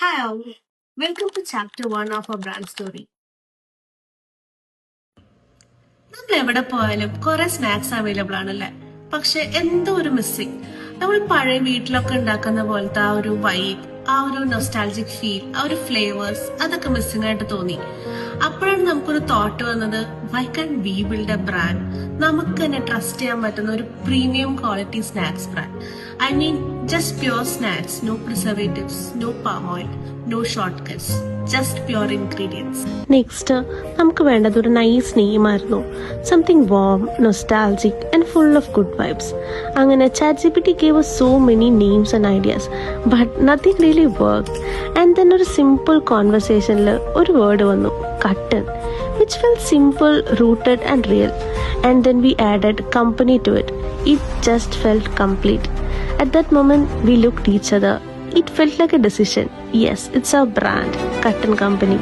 Hi all, welcome to chapter 1 of our brand story. നമ്മൾ എവിടെ പോയാലും കുറെ സ്നാക്സ് അവൈലബിൾ ആണല്ലേ, പക്ഷെ എന്തോ ഒരു മിസ്സിങ്. നമ്മൾ പഴയ വീട്ടിലൊക്കെ ഉണ്ടാക്കുന്ന പോലത്തെ ആ ഒരു വൈബ്, ആ ഒരു നൊസ്റ്റാൾജിക് ഫീൽ, ആ ഒരു ഫ്ലേവേഴ്സ് അതൊക്കെ മിസ്സിംഗ് ആയിട്ട് തോന്നി. അപ്പോഴാണ് നമുക്കൊരു തോട്ട് വന്നത്, why can we build a brand? നമുക്ക് തന്നെ ട്രസ്റ്റ് ചെയ്യാൻ പറ്റുന്ന ഒരു premium quality snacks brand. I mean just pure snacks, no preservatives, no palm oil, no short cuts, just pure ingredients. Next നമുക്ക് വേണ്ടത് ഒരു നൈസ് നെയിമായിരുന്നു, something warm, nostalgic and full of good vibes. അങ്ങനെ ChatGPT gave us so many names and ideas, but nothing really worked. And then ഒരു simple കോൺവെർസേഷനിൽ ഒരു word വന്നു, കട്ടൻ, which felt simple, rooted and real. And then we added company to it. It just felt complete. At that moment we looked each other. It felt like a decision. Yes, it's our brand, Cotton Company.